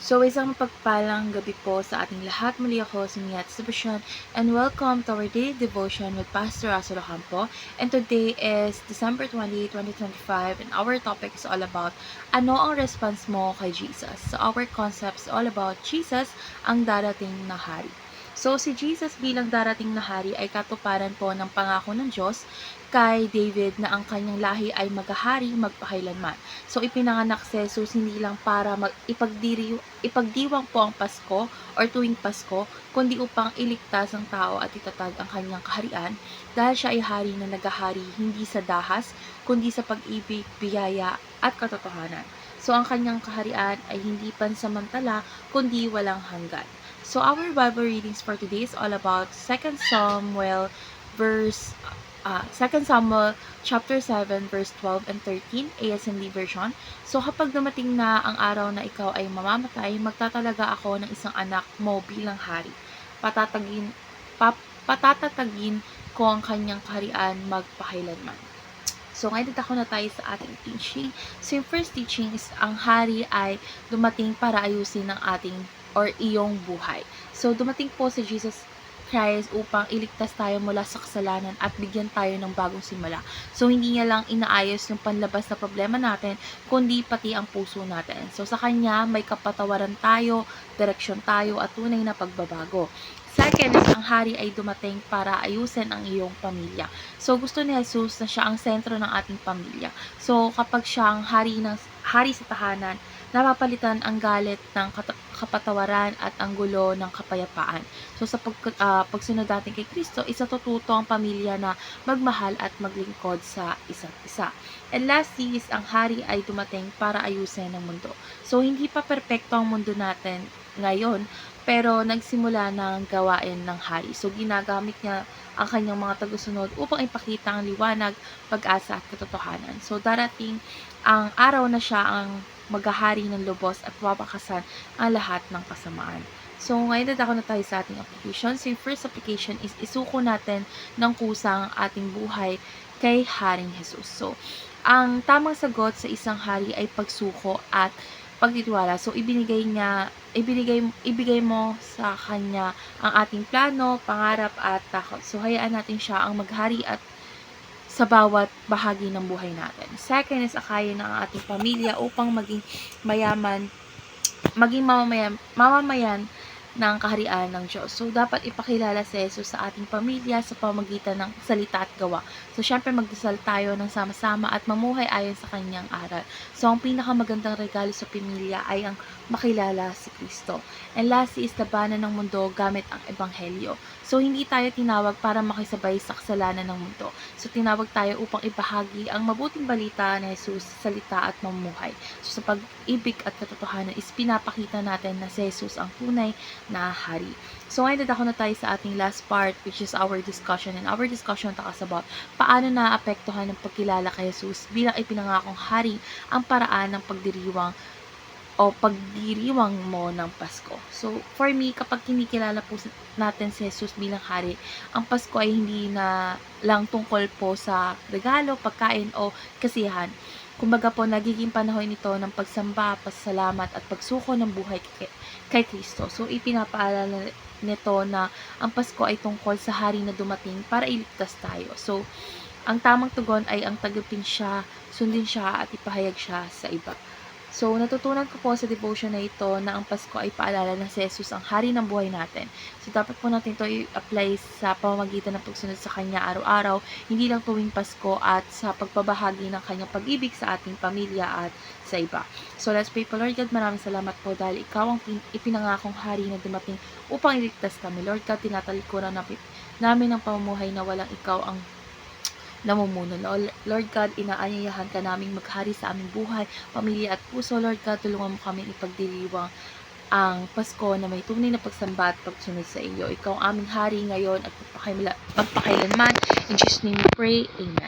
So, isang mapagpalang gabi po sa ating lahat. Muli ako si Mia Sebastian and welcome to our daily devotion with Pastor Russell Ocampo. And today is December 20, 2025 and our topic is all about ano ang response mo kay Jesus. So, our concept is all about Jesus, ang darating na hari. So, si Jesus bilang darating na hari ay katuparan po ng pangako ng Diyos kay David na ang kanyang lahi ay maghahari magpakailanman. So, ipinanganak si Jesus hindi lang para ipagdiwang po ang Pasko or tuwing Pasko, kundi upang iligtas ang tao at itatag ang kanyang kaharian dahil siya ay hari na nagahari hindi sa dahas, kundi sa pag-ibig, biyaya at katotohanan. So, ang kanyang kaharian ay hindi pansamantala, kundi walang hanggan. So, our Bible readings for today is all about 2 Samuel verse 2 Samuel chapter 7 verse 12 and 13 ASND version. So kapag dumating na ang araw na ikaw ay mamamatay, magtatalaga ako ng isang anak mo bilang hari. Patatatagin ko ang kanyang kaharian magpakailanman. So, ngayon ako na tayo sa ating teaching. So, yung first teaching is ang hari ay dumating para ayusin ang ating or iyong buhay. So, dumating po si Jesus Christ upang iligtas tayo mula sa kasalanan at bigyan tayo ng bagong simula. So, hindi niya lang inaayos yung panlabas na problema natin, kundi pati ang puso natin. So, sa Kanya, may kapatawaran tayo, direksyon tayo, at tunay na pagbabago. Second is, ang hari ay dumating para ayusin ang iyong pamilya. So, gusto ni Jesus na siya ang sentro ng ating pamilya. So, kapag siya ang hari sa tahanan, napapalitan ang galit ng kapatawaran at ang gulo ng kapayapaan. So, sa pagsunod natin kay Kristo, isatututo ang pamilya na magmahal at maglingkod sa isa't isa. And lastly is, ang hari ay dumating para ayusin ang mundo. So, hindi pa perpekto ang mundo natin ngayon, pero nagsimula ng gawain ng hari. So, ginagamit niya ang kanyang mga tagusunod upang ipakita ang liwanag, pag-asa at katotohanan. So, darating ang araw na siya ang maghahari ng lubos at wawakasan ang lahat ng kasamaan. So, ngayon dadako na tayo sa ating application. So, yung first application is isuko natin ng kusang ating buhay kay Haring Jesus. So, ang tamang sagot sa isang hari ay pagsuko at pagtitiwala. So, ibigay mo sa kanya ang ating plano, pangarap at takot. So, hayaan natin siya ang maghari at sa bawat bahagi ng buhay natin. Second is akayin ang ating pamilya upang maging mamamayan ng kaharian ng Diyos. So, dapat ipakilala si Jesus sa ating pamilya sa pamamagitan ng salita at gawa. So, syempre magdasal tayo ng sama-sama at mamuhay ayon sa kanyang aral. So, ang pinakamagandang regalo sa pamilya ay ang makilala si Kristo. And lastly is labanan ng mundo gamit ang Ebanghelyo. So, hindi tayo tinawag para makisabay sa kasalanan ng mundo. So, tinawag tayo upang ibahagi ang mabuting balita ni Jesus sa salita at mamuhay. So, sa pag-ibig at katotohanan is pinapakita natin na si Jesus ang tunay na hari. So, ngayon dadako na tayo sa ating last part, which is our discussion. And our discussion talks about paano naapektuhan ng pagkilala kay Jesus bilang ipinangakong hari ang paraan ng pagdiriwang mo ng Pasko. So, for me, kapag kinikilala po natin si Jesus bilang hari, ang Pasko ay hindi na lang tungkol po sa regalo, pagkain o kasiyahan. Kumbaga po, nagiging panahon ito ng pagsamba, pasalamat at pagsuko ng buhay kay Kristo. So, ipinapaalala nito na ang Pasko ay tungkol sa hari na dumating para iligtas tayo. So, ang tamang tugon ay ang tagapin siya, sundin siya at ipahayag siya sa iba. So, natutunan ko po sa devotion na ito na ang Pasko ay paalala na si Jesus ang hari ng buhay natin. So, dapat po natin ito i-apply sa pamamagitan ng pagsunod sa Kanya araw-araw, hindi lang tuwing Pasko at sa pagpabahagi ng Kanyang pag-ibig sa ating pamilya at sa iba. So, let's pray po, Lord God, maraming salamat po dahil Ikaw ang ipinangakong hari na dumating upang iligtas kami. Lord God, tinatalikuran namin ang pamumuhay na walang Ikaw ang namumuno. Lord God, inaanyayahan ka naming maghari sa aming buhay, pamilya at puso. Lord God, tulungan mo kami ipagdiriwang ang Pasko na may tunay na pagsamba at pagsunod sa iyo. Ikaw ang aming hari ngayon at pagpakailanman. In Jesus' name we pray. Amen.